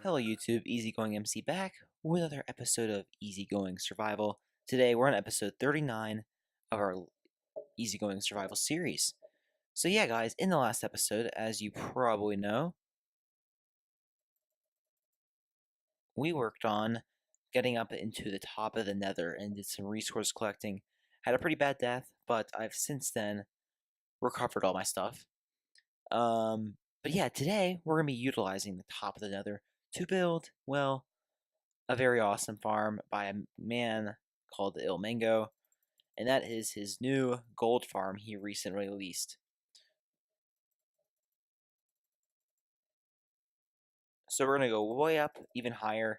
Hello YouTube, EasyGoingMC back with another episode of Easygoing Survival. Today we're on episode 39 of our Easygoing Survival series. So yeah guys, in the last episode, as you probably know, we worked on getting up into the top of the nether and did some resource collecting. Had a pretty bad death, but I've since then recovered all my stuff. But yeah, today we're going to be utilizing the top of the nether to build, well, a very awesome farm by a man called Il Mango, and that is his new gold farm he recently released. So we're gonna go way up, even higher,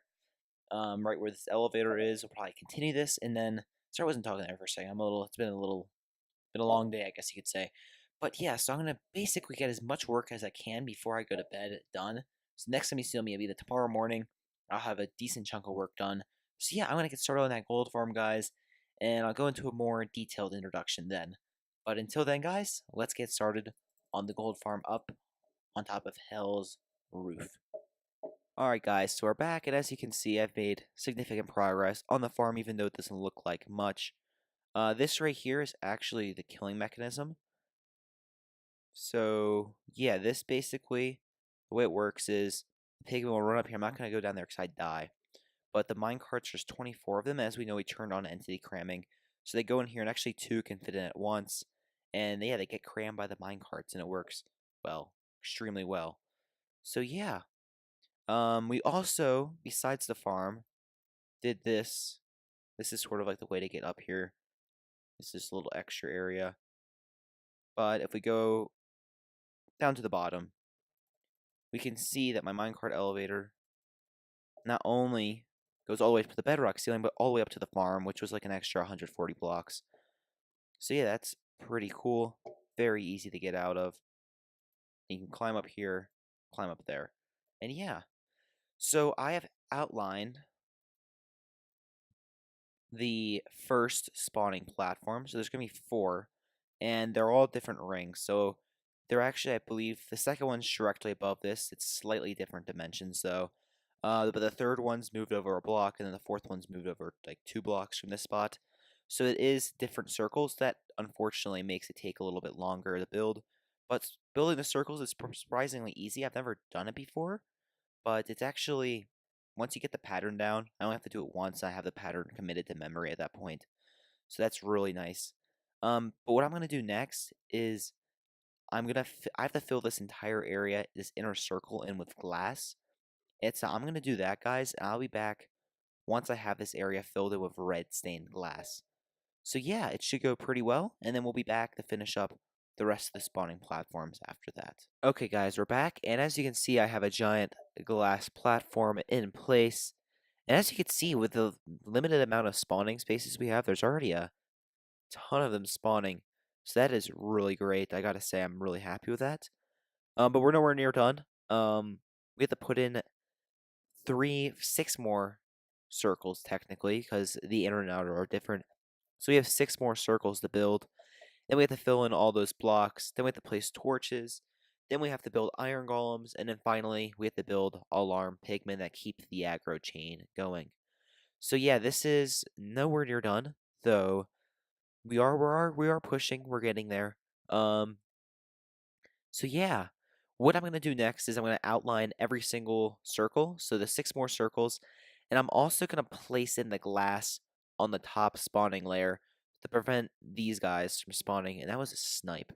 right where this elevator is. We'll probably continue this, and then sorry I wasn't talking there for a second. It's been a long day, I guess you could say. But yeah, so I'm gonna basically get as much work as I can before I go to bed done. So next time you see me, it'll be tomorrow morning. I'll have a decent chunk of work done. So yeah, I'm gonna get started on that gold farm, guys, and I'll go into a more detailed introduction then. But until then, guys, let's get started on the gold farm up on top of Hell's roof. Alright guys, so we're back, and as you can see, I've made significant progress on the farm, even though it doesn't look like much. This right here is actually the killing mechanism. So, yeah, this basically, the way it works is, the pigman will run up here. I'm not going to go down there because I'd die. But the minecarts, there's 24 of them. As we know, we turned on entity cramming. So they go in here, and actually 2 can fit in at once. And yeah, they get crammed by the minecarts, and it works, well, extremely well. So yeah. We also, besides the farm, did this. This is sort of like the way to get up here. It's this little extra area. But if we go down to the bottom, we can see that my minecart elevator not only goes all the way up to the bedrock ceiling, but all the way up to the farm, which was like an extra 140 blocks. So yeah, that's pretty cool. Very easy to get out of. You can climb up here, climb up there. And yeah, so I have outlined the first spawning platform. So there's going to be 4, and they're all different rings. So they're actually, I believe, the second one's directly above this. It's slightly different dimensions, though. But the third one's moved over a block, and then the fourth one's moved over like 2 blocks from this spot. So it is different circles. That unfortunately makes it take a little bit longer to build. But building the circles is surprisingly easy. I've never done it before, but it's actually, once you get the pattern down, I only have to do it once. I have the pattern committed to memory at that point. So that's really nice. But what I'm going to do next is I have to fill this entire area, this inner circle, in with glass. I'm going to do that, guys, and I'll be back once I have this area filled in with red stained glass. So yeah, it should go pretty well, and then we'll be back to finish up the rest of the spawning platforms after that. Okay guys, we're back, and as you can see, I have a giant glass platform in place. And as you can see, with the limited amount of spawning spaces we have, there's already a ton of them spawning. So that is really great. I gotta say, I'm really happy with that. But we're nowhere near done. We have to put in 6 more circles, technically, because the inner and outer are different. So we have 6 more circles to build. Then we have to fill in all those blocks. Then we have to place torches. Then we have to build iron golems. And then finally, we have to build alarm pigmen that keep the aggro chain going. So yeah, this is nowhere near done, though we are pushing. We're getting there. So yeah, what I'm going to do next is I'm going to outline every single circle. So the 6 more circles. And I'm also going to place in the glass on the top spawning layer to prevent these guys from spawning. And that was a snipe.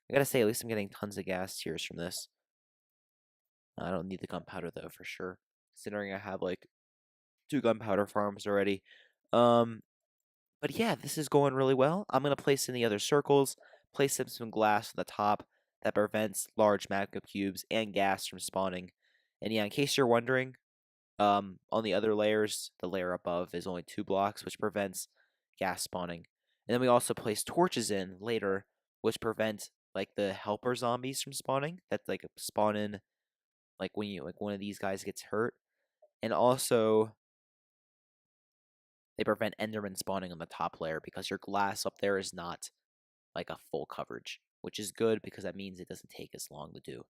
I gotta say, at least I'm getting tons of gas tears from this. I don't need the gunpowder, though, for sure. Considering I have, like, 2 gunpowder farms already. But yeah, this is going really well. I'm gonna place in the other circles, place some glass on the top that prevents large magma cubes and gas from spawning. And yeah, in case you're wondering, on the other layers, the layer above is only 2 blocks, which prevents gas spawning. And then we also place torches in later, which prevent like the helper zombies from spawning. That like spawn in like when one of these guys gets hurt. And also they prevent enderman spawning on the top layer because your glass up there is not like a full coverage, which is good because that means it doesn't take as long to do.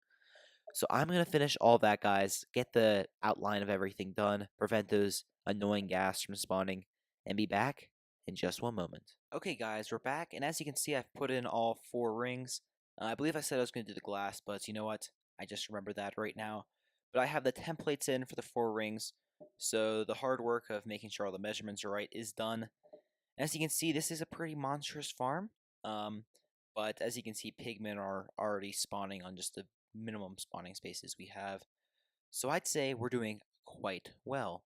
So I'm going to finish all that, guys, get the outline of everything done, prevent those annoying gas from spawning, and be back in just one moment. Okay, guys, we're back, and as you can see, I've put in all 4 rings. I believe I said I was going to do the glass, but you know what? I just remembered that right now. But I have the templates in for the 4 rings, so the hard work of making sure all the measurements are right is done. As you can see, this is a pretty monstrous farm, but as you can see, pigmen are already spawning on just the minimum spawning spaces we have. So I'd say we're doing quite well.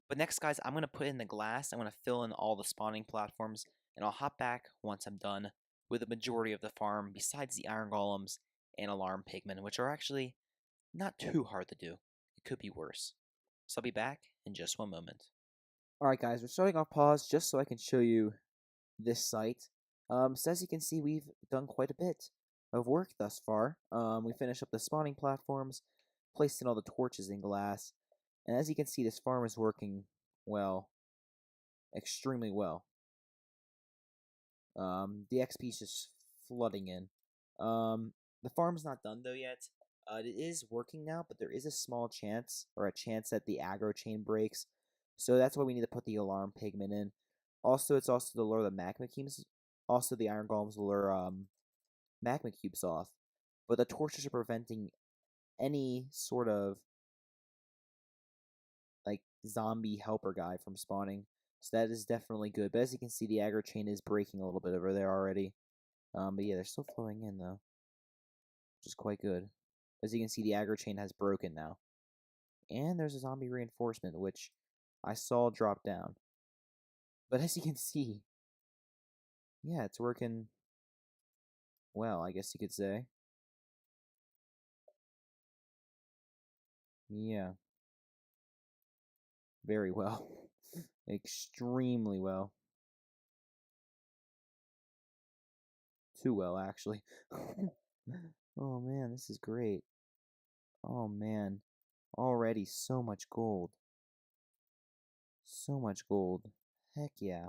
But next, guys, I'm going to put in the glass. I'm going to fill in all the spawning platforms, and I'll hop back once I'm done with the majority of the farm, besides the iron golems and alarm pigmen, which are actually not too hard to do. It could be worse. So I'll be back in just one moment. Alright, guys, we're starting off pause just so I can show you this site. So as you can see, we've done quite a bit of work thus far. We finished up the spawning platforms, placed in all the torches in glass, and as you can see, this farm is working well, extremely well. The XP is just flooding in. The farm's not done though yet. It is working now, but there is a small chance, or a chance that the aggro chain breaks. So that's why we need to put the alarm pigment in. Also, it's also to lure the magma cubes. Also, the iron golems will lure magma cubes off. But the torches are preventing any sort of like zombie helper guy from spawning. So that is definitely good. But as you can see, the aggro chain is breaking a little bit over there already. But yeah, they're still flowing in though, which is quite good. As you can see, the aggro chain has broken now. And there's a zombie reinforcement, which I saw drop down. But as you can see, yeah, it's working well, I guess you could say. Yeah. Very well. Extremely well. Too well, actually. Oh man, this is great. Oh man. Already so much gold. So much gold. Heck yeah.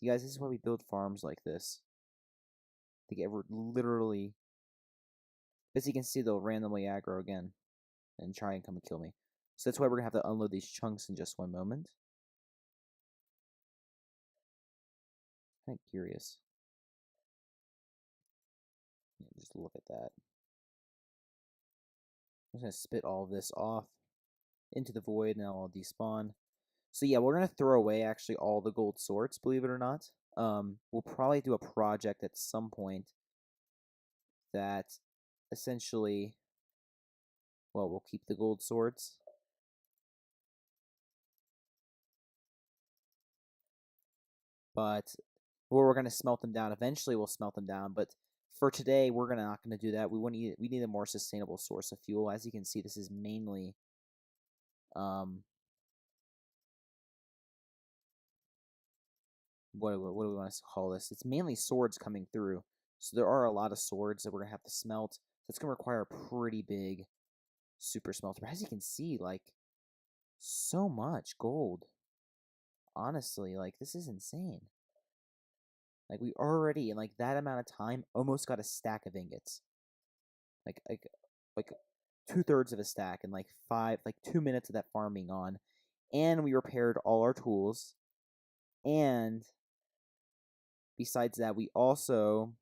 You guys, this is why we build farms like this. To get literally... As you can see, they'll randomly aggro again. And try and come and kill me. So that's why we're going to have to unload these chunks in just one moment. Kind of curious. Yeah, just look at that. I'm just going to spit all of this off into the void, and I'll despawn. So yeah, we're going to throw away actually all the gold swords, believe it or not. We'll probably do a project at some point that essentially, well, we'll keep the gold swords. But we're going to smelt them down. Eventually we'll smelt them down, but for today, we're not going to do that. We need a more sustainable source of fuel. As you can see, this is mainly what do we want to call this? It's mainly swords coming through. So there are a lot of swords that we're going to have to smelt. That's going to require a pretty big super smelter. But as you can see, like, so much gold. Honestly, like, this is insane. Like, we already, in, like, that amount of time, almost got a stack of ingots. Like 2/3 of a stack in, like, 2 minutes of that farm being on. And we repaired all our tools. And besides that, we also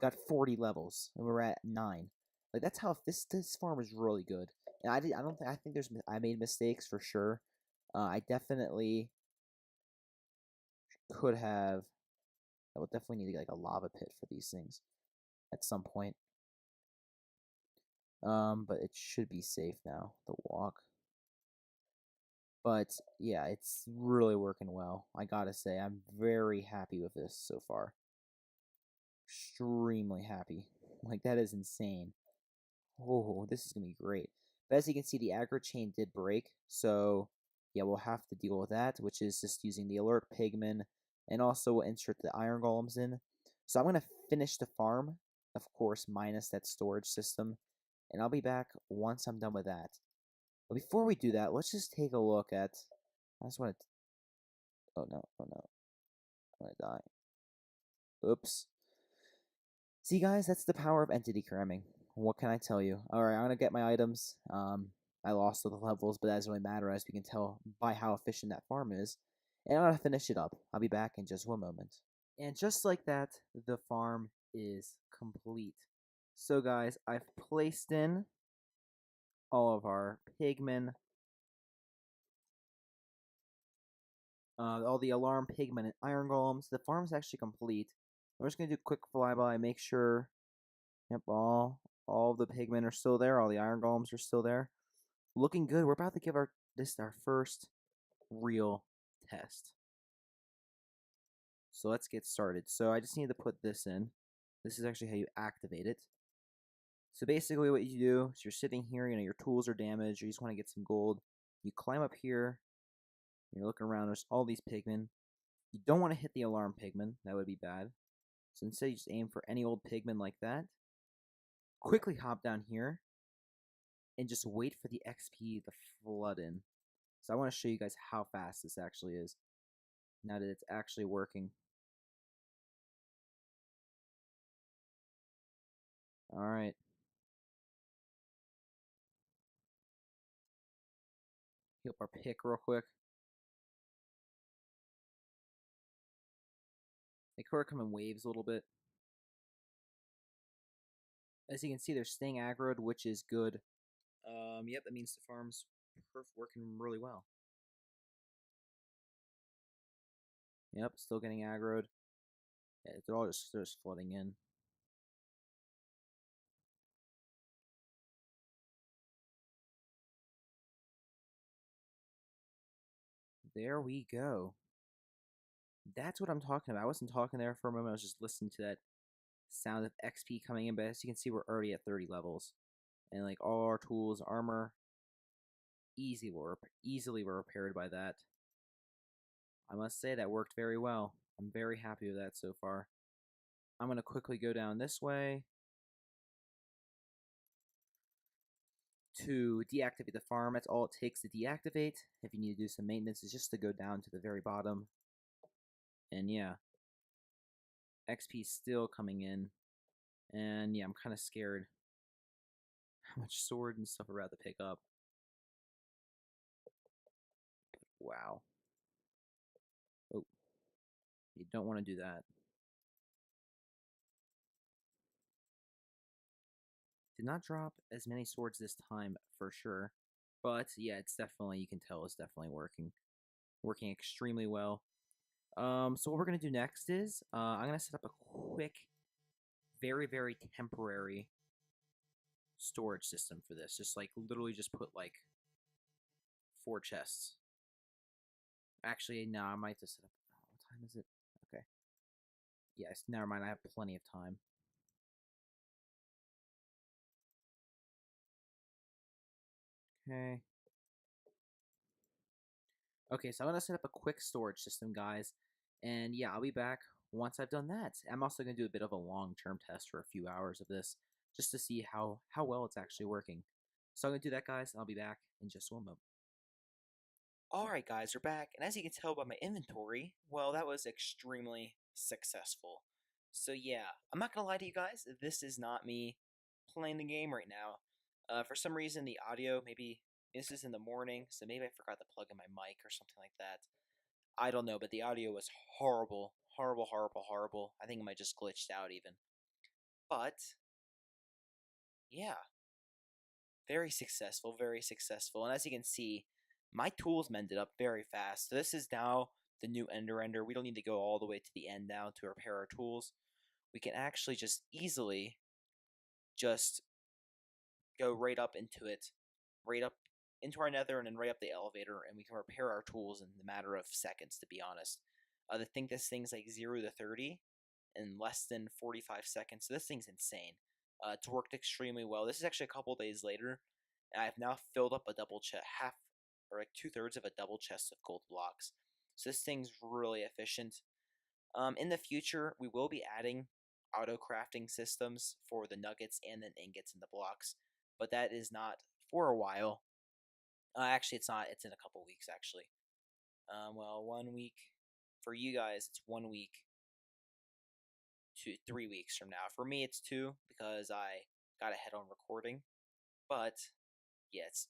got 40 levels, and we're at 9. Like, that's how this farm is really good. And I think I made mistakes for sure. I definitely could have. I will definitely need like a lava pit for these things at some point. But it should be safe now. The walk. But yeah, it's really working well. I gotta say, I'm very happy with this so far. Extremely happy. Like, that is insane. Oh, this is going to be great. But as you can see, the aggro chain did break. So, yeah, we'll have to deal with that, which is just using the alert pigmen. And also we'll insert the iron golems in. So I'm going to finish the farm, of course, minus that storage system. And I'll be back once I'm done with that. But before we do that, let's just take a look at... I just want to... Oh, no. Oh, no. I'm going to die. Oops. See, guys, that's the power of entity cramming. What can I tell you? Alright, I'm gonna get my items. I lost all the levels, but that doesn't really matter, as we can tell by how efficient that farm is. And I'm gonna finish it up. I'll be back in just one moment. And just like that, the farm is complete. So, guys, I've placed in all of our pigmen, all the alarm pigmen and iron golems. The farm's actually complete. I'm just gonna do a quick flyby, make sure. Yep, all the pigmen are still there. All the iron golems are still there. Looking good. We're about to give our first real test. So let's get started. So I just need to put this in. This is actually how you activate it. So basically what you do is you're sitting here, your tools are damaged, you just want to get some gold. You climb up here, you're looking around, there's all these pigmen. You don't want to hit the alarm pigmen, that would be bad. So instead you just aim for any old pigmen like that. Quickly hop down here, and just wait for the XP to flood in. So I want to show you guys how fast this actually is, now that it's actually working. Alright. Heal up our pick real quick. They sort of come in waves a little bit. As you can see, they're staying aggroed, which is good. Yep, that means the farm's working really well. Yep, still getting aggroed. Yeah, they're just flooding in. There we go. That's what I'm talking about. I wasn't talking there for a moment. I was just listening to that sound of XP coming in. But as you can see, we're already at 30 levels. And like all our tools, armor, easily were repaired by that. I must say that worked very well. I'm very happy with that so far. I'm going to quickly go down this way to deactivate the farm. That's all it takes to deactivate. If you need to do some maintenance, it's just to go down to the very bottom. And yeah, XP is still coming in. And yeah, I'm kind of scared how much sword and stuff we're about to pick up. Wow. Oh, you don't want to do that. Did not drop as many swords this time for sure. But yeah, it's definitely, you can tell it's definitely working. Working extremely well. So what we're going to do next is, I'm going to set up a quick, very, very temporary storage system for this. Just like, literally just put like 4 chests. Actually, no, I might just set up, what time is it? Okay. Yes, never mind, I have plenty of time. Okay. Okay, so I'm going to set up a quick storage system, guys. And yeah, I'll be back once I've done that. I'm also going to do a bit of a long-term test for a few hours of this, just to see how well it's actually working. So I'm going to do that, guys, and I'll be back in just one moment. Alright, guys, we're back, and as you can tell by my inventory, well, that was extremely successful. So yeah, I'm not going to lie to you guys, this is not me playing the game right now. For some reason, the audio, maybe this is in the morning, so maybe I forgot to plug in my mic or something like that. I don't know, but the audio was horrible. Horrible, horrible, horrible. I think it might just glitched out even. But, yeah. Very successful, very successful. And as you can see, my tools mended up very fast. So this is now the new Ender. We don't need to go all the way to the end now to repair our tools. We can actually just easily just go right up into it, right up into our nether and then right up the elevator, and we can repair our tools in the matter of seconds, to be honest. I think this thing's like 0 to 30 in less than 45 seconds, so this thing's insane. It's worked extremely well. This is actually a couple days later, and I've now filled up a double chest, half or like 2/3 of a double chest of gold blocks. So this thing's really efficient. In the future, we will be adding auto crafting systems for the nuggets and then ingots and the blocks, but that is not for a while. Actually, it's not. It's in a couple weeks, actually. Well, 1 week. For you guys, it's 1 week. 3 weeks from now. For me, it's 2 because I got ahead on recording. But yeah, it's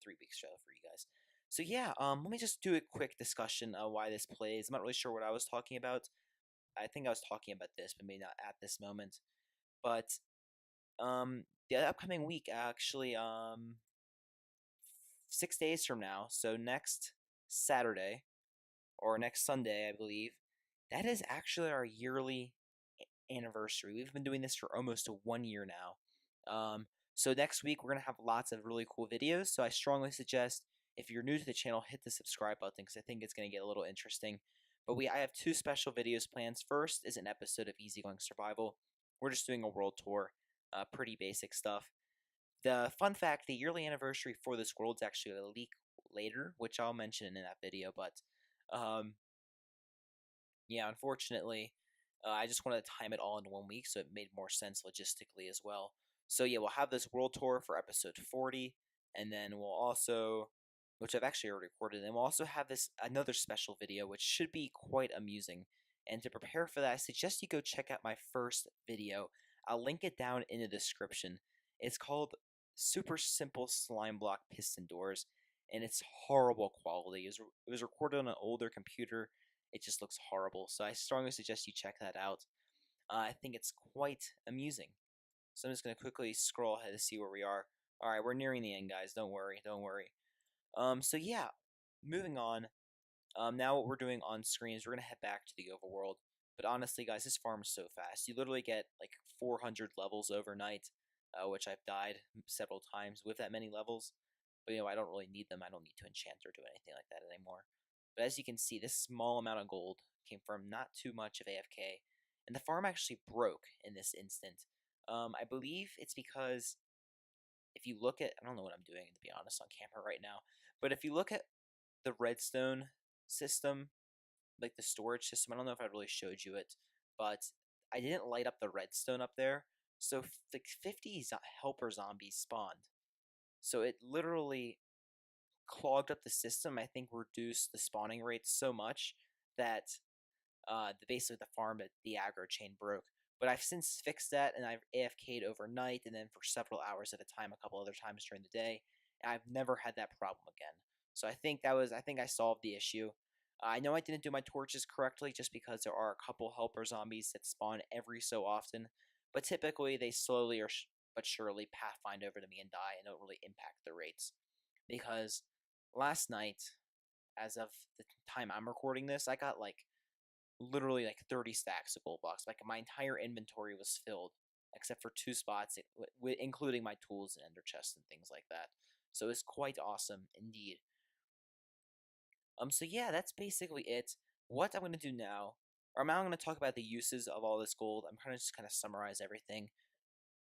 3 weeks show for you guys. So yeah, let me just do a quick discussion of why this plays. I'm not really sure what I was talking about. I think I was talking about this, but maybe not at this moment. But the upcoming week, actually, 6 days from now, so next Saturday or next Sunday, I believe, that is actually our yearly anniversary. We've been doing this for almost 1 year now. So next week we're gonna have lots of really cool videos. So I strongly suggest if you're new to the channel, hit the subscribe button because I think it's gonna get a little interesting. But I have 2 special videos planned. First is an episode of Easygoing Survival. We're just doing a world tour, pretty basic stuff. The fun fact: the yearly anniversary for this world is actually a week later, which I'll mention in that video. But um, yeah, unfortunately, I just wanted to time it all in 1 week, so it made more sense logistically as well. So yeah, we'll have this world tour for episode 40, and then we'll also, which I've actually already recorded, and we'll also have this another special video, which should be quite amusing. And to prepare for that, I suggest you go check out my first video. I'll link it down in the description. It's called Super Simple Slime Block Piston Doors, and it's horrible quality. It was recorded on an older computer. It just looks horrible. So I strongly suggest you check that out. I think it's quite amusing. So I'm just going to quickly scroll ahead to see where we are. All right, we're nearing the end, guys. Don't worry. Don't worry. So yeah, moving on. Now what we're doing on screen is we're going to head back to the overworld. But honestly, guys, this farm is so fast. You literally get like 400 levels overnight, which I've died several times with that many levels. But I don't really need them. I don't need to enchant or do anything like that anymore. But as you can see, this small amount of gold came from not too much of AFK, and the farm actually broke in this instant. I believe it's because if you look at, I don't know what I'm doing to be honest on camera right now, but if you look at the redstone system, like the storage system, I don't know if I really showed you it, but I didn't light up the redstone up there, so like 50 helper zombies spawned. So it literally clogged up the system. I think reduced the spawning rate so much that basically the farm, the aggro chain broke. But I've since fixed that, and I've AFK'd overnight, and then for several hours at a time, a couple other times during the day. And I've never had that problem again. So I think I solved the issue. I know I didn't do my torches correctly, just because there are a couple helper zombies that spawn every so often, but typically they slowly but surely pathfind over to me and die, and don't really impact the rates. Because last night, as of the time I'm recording this, I got like literally like 30 stacks of gold blocks. Like my entire inventory was filled except for 2 spots, including my tools and ender chests and things like that. So it's quite awesome indeed. So yeah, that's basically it. What I'm gonna do now, or now I'm gonna talk about the uses of all this gold. I'm kind of just summarize everything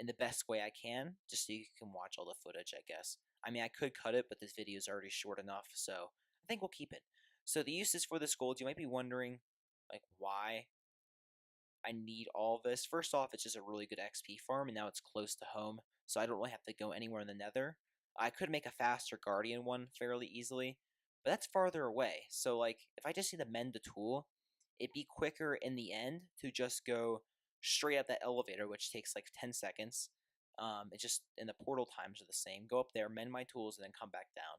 in the best way I can, just so you can watch all the footage, I guess. I mean, I could cut it, but this video is already short enough, so I think we'll keep it. So the uses for this gold, you might be wondering, like, why I need all this. First off, it's just a really good XP farm, and now it's close to home, so I don't really have to go anywhere in the nether. I could make a faster guardian one fairly easily, but that's farther away. So, like, if I just need to mend a tool, it'd be quicker in the end to just go straight up that elevator, which takes like 10 seconds. It's just, and the portal times are the same. Go up there, mend my tools, and then come back down.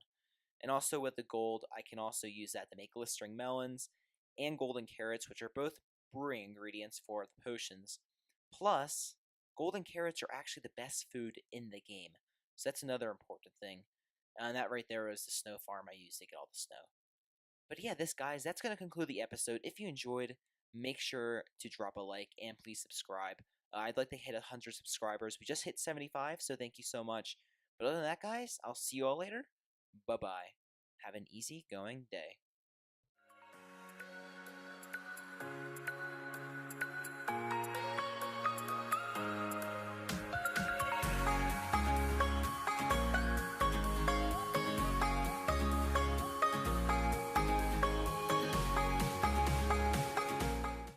And also with the gold, I can also use that to make glistering melons and golden carrots, which are both brewing ingredients for the potions. Plus, golden carrots are actually the best food in the game. So that's another important thing. And that right there is the snow farm I use to get all the snow. But yeah, guys, that's going to conclude the episode. If you enjoyed, make sure to drop a like and please subscribe. I'd like to hit 100 subscribers. We just hit 75, so thank you so much. But other than that, guys, I'll see you all later. Bye-bye. Have an easy going day.